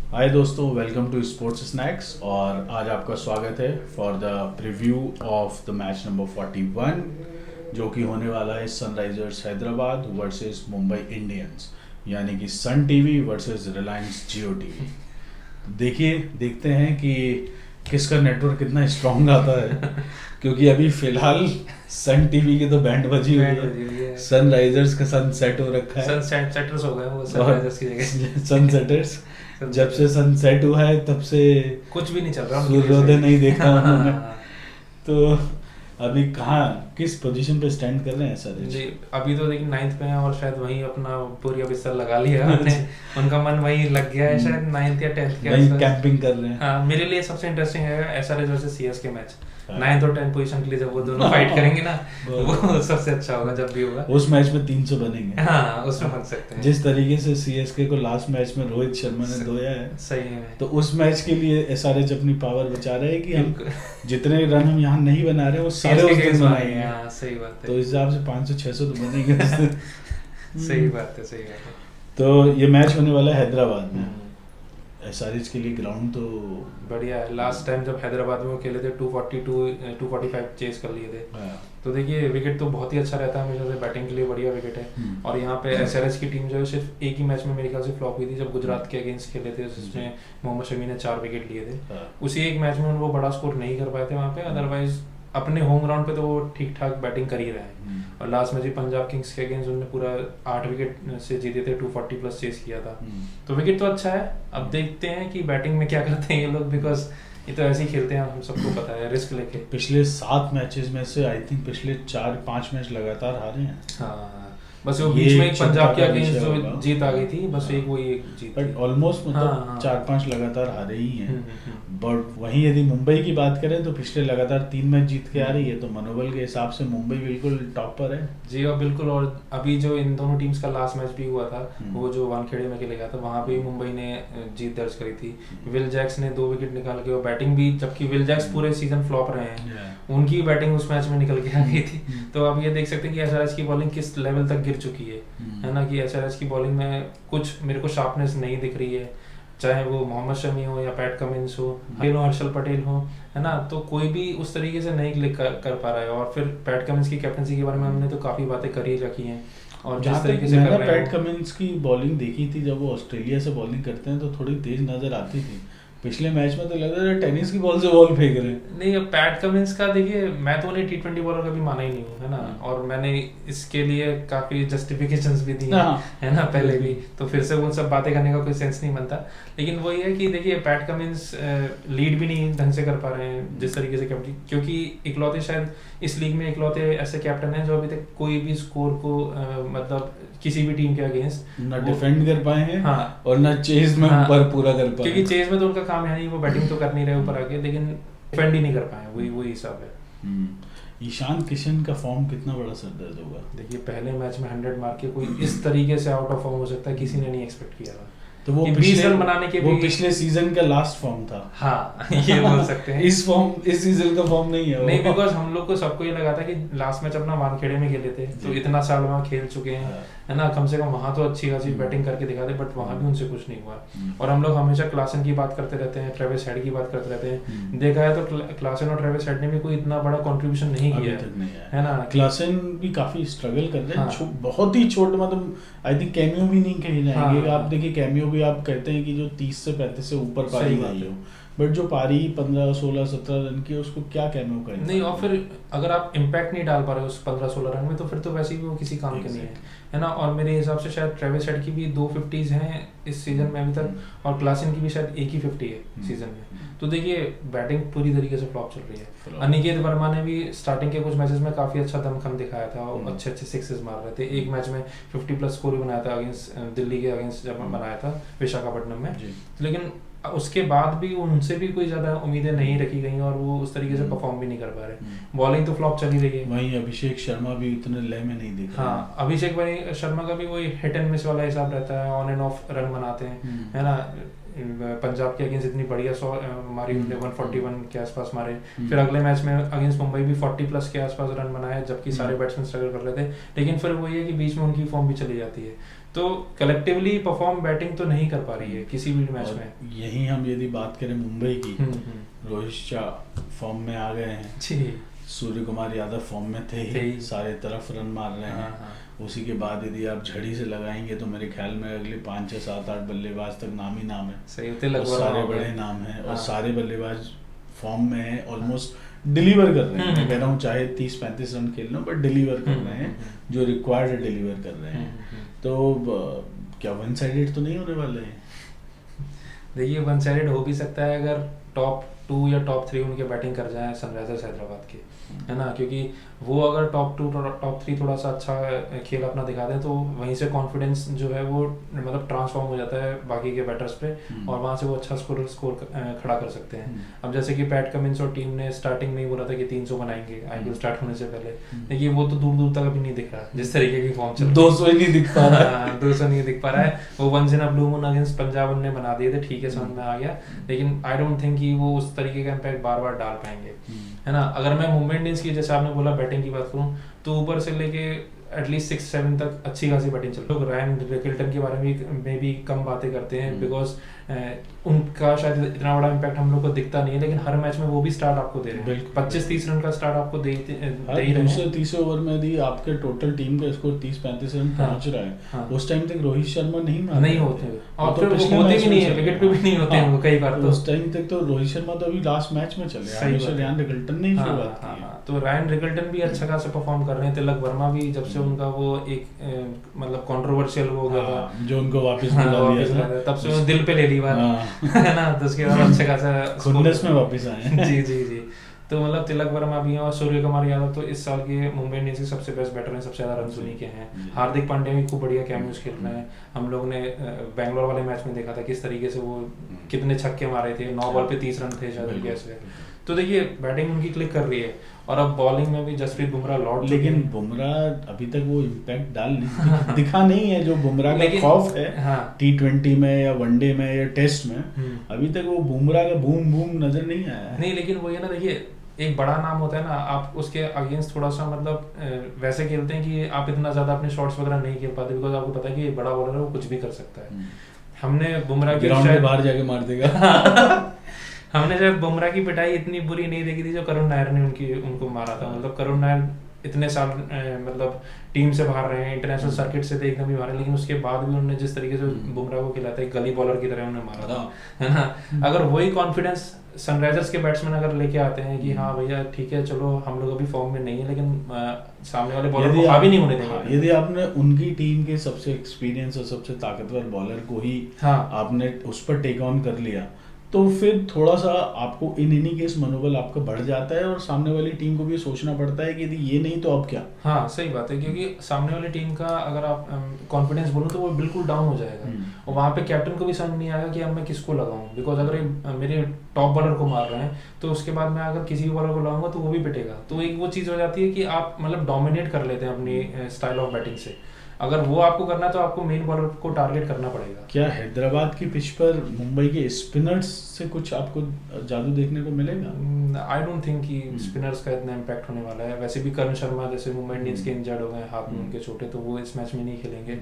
हाय दोस्तों, welcome to sports snacks. और आज आपका स्वागत है for the preview of the match number 41 जो कि होने वाला है Sunrisers Hyderabad versus Mumbai Indians, यानी कि सन टीवी वर्सेस रिलायंस जियो टीवी। देखते हैं कि किसका नेटवर्क कितना स्ट्रांग आता है क्योंकि अभी फिलहाल सन टीवी की तो बैंड बजी हुई है, सनराइजर्स का सनसेट हो रखा है। सनसेटर्स हो गए वो सनराइजर्स की जगह सनसेटर्स जब से सनसेट हुआ है तब से कुछ भी नहीं चल रहा सूर्योदय नहीं देखा उन्होंने। तो अभी कहाँ किस पोजीशन पे स्टैंड कर रहे हैं सर जी? अभी तो देखिए 9th पे हैं और शायद वहीं अपना पूरी बिस्तर लगा लिया हमने। उनका मन वहीं लग गया है शायद 9th या 10th के वहीं कैंपिंग कर रहे हैं। हाँ, मेरे लिए सबसे इंटरेस्टिंग है SRH versus CSK match. 9th और 10th पोजीशन के लिए जब वो दोनों फाइट करेंगे ना वो सबसे अच्छा होगा जब भी होगा। उस मैच में 300 बनेंगे। हाँ, उसमें बन सकते हैं। जिस तरीके से सीएसके को लास्ट मैच में रोहित शर्मा ने धोया है, सही है। तो उस मैच के लिए एसआरएच अपनी पावर बचा रहे हैं कि हम जितने रन हम यहाँ नहीं बना रहे वो सारे उस दिन बनाएंगे। हाँ, सही बात है। तो इस हिसाब से 500-600 तो बनेंगे। सही बात है, सही बात है। तो ये मैच होने वाला है हैदराबाद में। एसआरएच के लिए ग्राउंड तो बढ़िया है। लास्ट टाइम जब हैदराबाद में वो खेले थे 245 चेस कर लिए थे। तो देखिए विकेट तो बहुत ही अच्छा रहता है हमेशा से, बैटिंग के लिए बढ़िया विकेट है। और यहाँ पे एसआरएच की टीम जो है सिर्फ एक ही मैच में मेरे ख्याल से फ्लॉप हुई थी जब गुजरात के अगेंस्ट खेले थे, जिसमें मोहम्मद शमी ने 4 विकेट लिए थे। उसी एक मैच में वो बड़ा स्कोर नहीं कर पाए थे वहाँ पे, अदरवाइज अपने होम ग्राउंड पे तो वो ठीक ठाक बैटिंग कर ही रहे हैं। और लास्ट में जी पंजाब किंग्स के अगेंस्ट उन्होंने पूरा 8 विकेट से जीते थे, 240 प्लस चेस किया था। तो विकेट तो अच्छा है। अब देखते हैं कि बैटिंग में क्या करते हैं ये लोग, बिकॉज ये तो ऐसे ही खेलते हैं, हम सबको पता है, रिस्क लेके। पिछले 7 मैचेस में से आई थिंक पिछले 4-5 मैच लगातार हारे हैं। हाँ, बस वो बीच में एक पंजाब के अगेंस्ट जो जीत आ गई थी, बस एक वही एक जीत। बट ऑलमोस्ट मतलब 4-5 लगातार हारे ही हैं। बट वहीं यदि मुंबई की बात करें तो पिछले लगातार 3 मैच जीत के आ रही है, तो मनोबल के हिसाब से मुंबई बिल्कुल टॉप पर है जी। और बिल्कुल, और अभी जो इन दोनों टीम्स का लास्ट मैच भी हुआ था, वो जो वानखेड़े में खेले गया था, वहां पे मुंबई ने जीत दर्ज करी थी। विल जैक्स ने 2 विकेट निकाल के, और बैटिंग भी, जबकि विल जैक्स पूरे सीजन फ्लॉप रहे हैं, उनकी बैटिंग उस मैच में निकल के आ गई थी। तो अब ये देख सकते हैं कि एसआरएच की बॉलिंग किस लेवल तक गिर चुकी है ना, कि एसआरएच की बॉलिंग में कुछ मेरे को शार्पनेस नहीं दिख रही है, चाहे वो मोहम्मद शमी हो या पैट कमिंस हो, हर्षल पटेल हो, है ना, तो कोई भी उस तरीके से नहीं क्लिक कर पा रहा है। और फिर पैट कमिंस की कैप्टनसी के बारे में हमने तो काफी बातें कर ही रखी हैं। और जिस तरीके से कर रहे हैं, पैट कमिंस की बॉलिंग देखी थी जब वो ऑस्ट्रेलिया से बॉलिंग करते हैं तो थोड़ी तेज नजर आती थी। पिछले मैच में तो लग रहा है टेनिस की बॉल से बॉल फेंक रहे हैं। नहीं, पैट कमिंस का देखिए, मैं तो उन्हें T20 बॉलर कभी माना ही नहीं हूँ, है ना, और मैंने इसके लिए काफी जस्टिफिकेशंस भी दी है ना पहले भी, तो फिर से वो सब बातें करने का कोई सेंस नहीं बनता। लेकिन वही है कि देखिए पैट कमिंस लीड भी नहीं ढंग से कर पा रहे हैं जिस तरीके से कैप्टन, क्योंकि इकलौते शायद इस लीग में इकलौते ऐसे कैप्टन हैं जो अभी तक कोई भी स्कोर को मतलब किसी भी टीम के अगेंस्ट ना डिफेंड कर पाए हैं। हाँ, और ना चेज में ऊपर पूरा कर पाए, क्योंकि चेज में तो उनका काम है नहीं, वो बैटिंग तो कर नहीं रहे ऊपर आके, लेकिन डिफेंड ही नहीं कर पाए। वही हिसाब है। ईशान किशन का फॉर्म कितना बड़ा सरदर्द होगा। देखिए पहले मैच में 100 मार के कोई इस तरीके से आउट ऑफ फॉर्म हो सकता है, किसी ने नहीं एक्सपेक्ट किया था। तो वो 20 रन बनाने के वो पिछले सीजन का लास्ट फॉर्म था। हाँ, ये बोल सकते हैं। इस सीजन का फॉर्म नहीं है नहीं, बिकॉज हम लोग को सबको ये लगा था कि लास्ट मैच अपना वानखेड़े में खेले थे, तो इतना साल वहाँ खेल चुके हैं, है ना, कम से कम वहाँ तो अच्छी खासी बैटिंग करके दिखा दे, बट वहाँ भी उनसे कुछ नहीं हुआ। और हम लोग हमेशा क्लासन की बात करते रहते हैं, ट्रेविस हेड की बात करते रहते हैं, देखा है तो क्लासन और ट्रेविस हेड ने भी कोई इतना बड़ा कंट्रीब्यूशन नहीं किया है ना। क्लासन भी काफी स्ट्रगल कर रहे हैं, बहुत ही छोटा, मतलब आई थिंक कैमियो भी नहीं कहे जाएंगे। आप देखिए कैमियो भी आप कहते हैं कि जो 30 से 35 से ऊपर पारी गई हो, बट जो पारी 15, 16, 17 रन की, उसको क्या कैमियो करें नहीं। और फिर अगर आप इम्पैक्ट नहीं डाल पा रहे उस 15-16 रन में, तो फिर तो वैसे भी वो किसी काम के नहीं है ना। और मेरे हिसाब से शायद ट्रेविस हेड की भी 2 50s हैं इस सीजन में अभी तक, और क्लासन की भी शायद एक ही 50 है सीजन में। तो देखिए बैटिंग पूरी तरीके से फ्लॉप चल रही है। अनिकेत वर्मा ने भी स्टार्टिंग के कुछ मैचेस में काफी अच्छा दमखम दिखाया था, और अच्छे सिक्सेस मार रहे थे। एक मैच में 50 प्लस स्कोर भी बनाया था अगेंस्ट दिल्ली के अगेंस्ट, जब बनाया था विशाखापट्टनम में। लेकिन उसके बाद भी उनसे भी कोई ज्यादा उम्मीदें नहीं रखी गई, और वो उस तरीके से परफॉर्म भी नहीं कर पा रहे। बॉलिंग तो फ्लॉप चली रही है। वहीं अभिषेक शर्मा भी उतने लय में नहीं दिख रहा। हाँ, अभिषेक भाई शर्मा का भी वही हिट एंड मिस वाला हिसाब रहता है, ऑन एंड ऑफ रन बनाते हैं, है ना। पंजाब के अगेंस्ट इतनी बढ़िया 100 मारी उन्होंने, 141 के आसपास मारे। फिर अगले मैच में अगेंस्ट मुंबई भी 40+ के आसपास रन बनाए, जबकि सारे बैट्समैन स्ट्रगल कर रहे थे। लेकिन फिर वही है कि बीच में उनकी फॉर्म भी चली जाती है, तो कलेक्टिवली परफॉर्म बैटिंग तो नहीं कर पा रही है किसी भी मैच में। यही हम यदि बात करें मुंबई की, रोहित शाह फॉर्म में आ गए हैं जी, सूर्य कुमार यादव फॉर्म में थे ही, सारे तरफ रन मार रहे हैं। उसी के बाद यदि आप झड़ी से लगाएंगे तो मेरे ख्याल में अगले 5 6 7 8 बल्लेबाज तक नाम ही नाम है, सही सारे बड़े नाम हैं और सारे बल्लेबाज फॉर्म में हैं, ऑलमोस्ट डिलीवर कर रहे हैं। मैं कह रहा हूँ चाहे 30-35 रन खेल लो, बट डिलीवर कर रहे हैं, जो रिक्वायर्ड है डिलीवर कर रहे हैं। तो क्या वन साइडेड तो नहीं होने वाले हैं? देखिए, वन साइडेड हो भी सकता है अगर टॉप 2 या टॉप 3 उनके बैटिंग कर जाए सनराइजर्स हैदराबाद के, है ना, क्योंकि वो अगर टॉप 2 टॉप 3 थोड़ा सा अच्छा खेल अपना दिखा दें तो वहीं से कॉन्फिडेंस जो है वो मतलब ट्रांसफॉर्म हो जाता है बाकी के बैटर्स पे, और वहाँ से वो अच्छा स्कोर खड़ा कर सकते हैं। अब जैसे कि पैट कमिंस और टीम ने स्टार्टिंग में ही बोला था कि 300 बनाएंगे आईपीएल स्टार्ट होने से पहले, देखिए वो तो दूर दूर तक अभी नहीं दिख रहा जिस तरीके की फॉर्म चल 200 ही नहीं दिख पा रहा है। 200 नहीं दिख पा रहा है। वो once in a blue moon against Punjab उन्होंने बना दिए थे, ठीक है, समझ में आ गया, लेकिन आई डोंट थिंक कि वो उस तरीके का इम्पैक्ट बार बार डाल पाएंगे, है ना। अगर मैं मुंबई इंडियंस की, जैसे आपने बोला, बैटिंग की बात करूं तो ऊपर से लेके एटलीस्ट 6-7 तक अच्छी खासी बैटिंग चल रही है। लोग रायन रिकल्टन के बारे में भी कम बातें करते हैं, बिकॉज उनका शायद इतना बड़ा इम्पैक्ट हम लोग को दिखता नहीं है, लेकिन हर मैच में वो भी स्टार्ट आपको दे रहे हैं। 25-30 रन का स्टार्ट आपको दे ही रहे हैं। दूसरे तीसरे ओवर में यदि आपके टोटल टीम का स्कोर 30-35 रन पहुंच रहा है, उस टाइम तक रोहित शर्मा नहीं होते, और फिर वो होते भी नहीं है, विकेट पे भी नहीं होते हैं वो कई बार। तो उस टाइम तक तो रोहित शर्मा तो अभी लास्ट मैच में चले, हमेशा रायन रिकल्टन ने शुरुआत की है। तो रायन रिकल्टन भी अच्छा खासा परफॉर्म कर रहे हैं, तिलक वर्मा भी, जब से उनका वो एक मतलब कंट्रोवर्शियल हो गया था जो उनको वापस बुला लिया था, तब से दिल पे ले ली बात, है ना, तो उसके बाद अच्छा खासा खुन्नस में वापस आए। जी जी जी। तो मतलब तिलक वर्मा भी हैं, और सूर्य कुमार यादव तो इस साल के मुंबई इंडियंस के सबसे बेस्ट बैटर हैं, सबसे ज्यादा रन उन्हीं के हैं। हार्दिक पांड्या भी खूब बढ़िया कैमियोज खेल रहे हैं। हम लोग ने बैंगलोर वाले मैच में देखा था किस तरीके से वो कितने छक्के मारे थे, 9 बॉल पे 30 रन थे शायद कैसे। तो देखिए बैटिंग उनकी क्लिक कर रही है, और अब बॉलिंग में भी जसप्रीत बुमराह लौट, लेकिन बुमराह अभी तक वो इम्पैक्ट दिखा नहीं है जो बुमराह का खौफ है। T20 में या वनडे में या टेस्ट में अभी तक वो बुमराह का बूम बूम नजर नहीं आया है। नहीं, लेकिन वो ये ना, देखिए एक बड़ा नाम होता है ना, आप उसके अगेंस्ट थोड़ा सा मतलब वैसे खेलते हैं कि आप इतना ज्यादा अपने शॉट्स वगैरह नहीं खेल पाते, बिकॉज आपको पता है कि ये बड़ा बॉलर है, वो कुछ भी कर सकता है। हमने बुमराह की ग्राउंड के बाहर जाके मार देगा। हमने शायद बुमराह की पिटाई इतनी बुरी नहीं देखी थी जो करुण नायर ने उनको मारा था। मतलब करुण नायर इतने साल मतलब टीम से बाहर रहे हैं, इंटरनेशनल सर्किट से तो एकदम ही बाहर, लेकिन उसके बाद भी उन्होंने जिस तरीके से बुमराह को खिलाता है, गली बॉलर की तरह उन्हें मारा था, है ना। अगर वही कॉन्फिडेंस सनराइजर्स के बैट्समैन अगर लेके आते हैं कि हाँ भैया ठीक है, चलो हम लोग अभी फॉर्म में नहीं है, लेकिन सामने वाले बॉलर को हावी नहीं होने देंगे। यदि आपने उनकी टीम के सबसे एक्सपीरियंस और सबसे ताकतवर बॉलर को ही आपने उस पर टेक ऑन कर लिया, तो फिर थोड़ा सा आपको इन एनी केस मनोबल आपका बढ़ जाता है, और सामने वाली टीम को भी सोचना पड़ता है कि यदि ये नहीं तो अब क्या। हाँ सही बात है, क्योंकि सामने वाली टीम का अगर आप कॉन्फिडेंस बोलो तो वो बिल्कुल डाउन हो जाएगा, और वहाँ पे कैप्टन को भी समझ नहीं आएगा कि अब मैं किसको लगाऊं, बिकॉज अगर मेरे टॉप बॉलर को मार रहे हैं तो उसके बाद मैं अगर किसी भी बॉलर को लगाऊंगा तो वो भी पिटेगा। तो एक वो चीज़ हो जाती है कि आप मतलब डोमिनेट कर लेते हैं अपनी स्टाइल ऑफ बैटिंग से। अगर वो आपको करना है तो आपको मेन बॉलर को टारगेट करना पड़ेगा। क्या हैदराबाद की पिच पर मुंबई के स्पिनर्स से कुछ आपको जादू देखने को मिलेगा? आई डोंट थिंक कि स्पिनर्स का इतना इम्पैक्ट होने वाला है। वैसे भी करण शर्मा जैसे मुंबई इंडियंस के इंजर्ड हो गए, हाथ में उनके छोटे, तो वो इस मैच में नहीं खेलेंगे।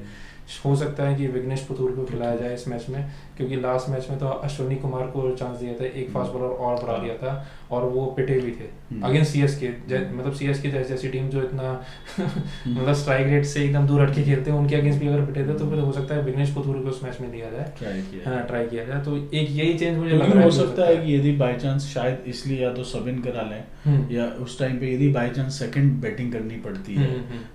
हो सकता है कि विघ्नेश पुथूर को खिलाया जाए इस मैच में, क्योंकि लास्ट मैच में तो अश्विनी कुमार को चांस दिया था, एक फास्ट बॉलर और बढ़ा दिया था, और वो पिटे भी थे अगेंस्ट सीएसके। मतलब सीएसके जैसी टीम जो इतना मतलब स्ट्राइक रेट से एकदम दूर हटके खेलते हैं, उनके अगेंस्ट भी अगर पिटे थे तो फिर हो सकता है विघ्नेश पुथूर को उस मैच में लिया जाए, ट्राई किया जाए। तो एक यही चेंज मुझे लग रहा है। हो सकता है कि यदि बाई चांस शायद इसलिए या तो सब इन करा लें, या उस टाइम पे यदि बाई चांस सेकंड बैटिंग करनी पड़ती है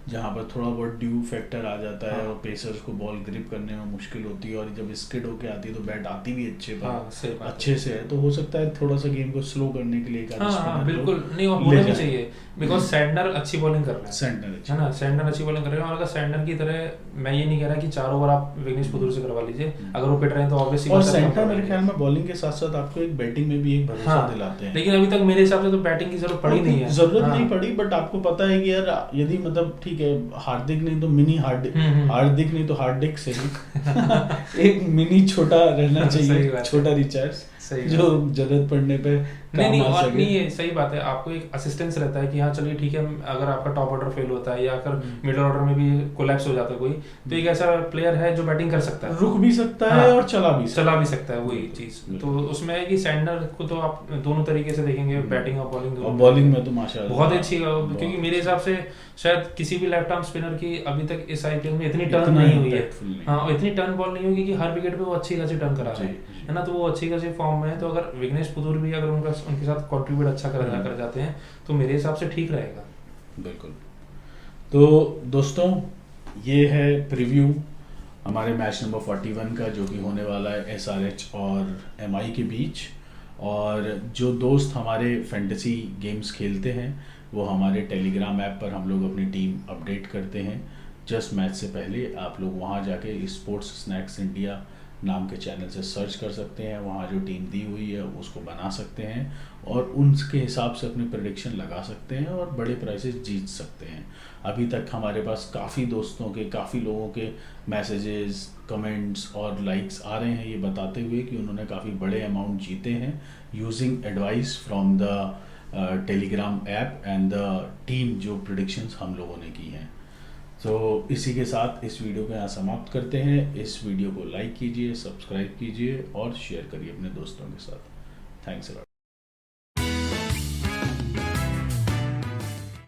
जहां पर थोड़ा बहुत ड्यू फैक्टर आ जाता है और पेसर्स को बॉल ग्रिप करने में मुश्किल होती है, और जब स्किड होके आती है तो बैट आती भी अच्छे से है, तो हो सकता है थोड़ा सा गेम को स्लो करने के लिए बिल्कुल नहीं होना भी चाहिए, बिकॉज सैंडनर अच्छी बॉलिंग कर रहा है, सैंडनर अच्छी बॉलिंग कर रहे हैं, और अगर सैंडनर की तरह मैं ये नहीं कह रहा कि 4 ओवर आप विघ्नेश पुथुर से करवा लीजिए, अगर वो पिट रहे हैं तो ऑब्वियसली और सेंटर मेरे ख्याल में बॉलिंग के साथ साथ आपको एक बैटिंग में भी एक भरोसा दिलाते हैं। लेकिन अभी तक मेरे हिसाब से तो बैटिंग की जरूरत पड़ी नहीं है, जरूरत नहीं पड़ी, बट आपको पता है कि यार यदि मतलब ठीक है हार्दिक नहीं तो मिनी हार्दिक नहीं तो हार्दिक से ही एक मिनी छोटा रहना चाहिए, छोटा रिचार्ज जो जरूरत पड़ने पे नहीं और नहीं है, सही बात है। आपको एक असिस्टेंस रहता है कि हाँ चलिए ठीक है, अगर आपका टॉप ऑर्डर फेल होता है या अगर मिडिल ऑर्डर में भी कोलैप्स हो जाता है कोई, तो एक ऐसा प्लेयर है जो बैटिंग कर सकता है, रुक भी सकता है और चला भी सकता है वही चीज। तो उसमें है कि सैंडर को तो आप दोनों तरीके से देखेंगे, बैटिंग और बॉलिंग, और बॉलिंग में तो माशाल्लाह बहुत अच्छी, क्योंकि मेरे हिसाब से शायद किसी भी लेफ्ट आर्म स्पिनर की अभी तक इस आईपीएल में इतनी टर्न नहीं हुई है, हाँ इतनी टर्न बॉल नहीं होगी कि हर विकेट पे वो अच्छी खासी टर्न करा रहे है ना, तो वो अच्छी खासी फॉर्म में है। तो अगर विघ्नेश पुथुर भी अगर उनके साथ कंट्रीब्यूट अच्छा कर जाते हैं तो मेरे हिसाब से ठीक रहेगा। बिल्कुल। तो दोस्तों ये है प्रीव्यू हमारे मैच नंबर 41 का, जो कि होने वाला है SRH और MI के बीच। और जो दोस्त हमारे फैंटेसी गेम्स खेलते हैं वो हमारे टेलीग्राम ऐप पर हम लोग अपनी टीम अपडेट करते हैं जस्ट मैच से पहले। आप लोग वहाँ जाके स्पोर्ट्स स्नैक्स इंडिया नाम के चैनल से सर्च कर सकते हैं, वहाँ जो टीम दी हुई है उसको बना सकते हैं और उनके हिसाब से अपनी प्रेडिक्शन लगा सकते हैं और बड़े प्राइजेस जीत सकते हैं। अभी तक हमारे पास काफ़ी दोस्तों के, काफ़ी लोगों के मैसेजेस, कमेंट्स और लाइक्स आ रहे हैं ये बताते हुए कि उन्होंने काफ़ी बड़े अमाउंट जीते हैं using advice from the Telegram app and the team जो प्रेडिक्शंस हम लोगों ने की हैं। तो इसी के साथ इस वीडियो को यहाँ समाप्त करते हैं। इस वीडियो को लाइक कीजिए, सब्सक्राइब कीजिए और शेयर करिए अपने दोस्तों के साथ। Thanks a lot.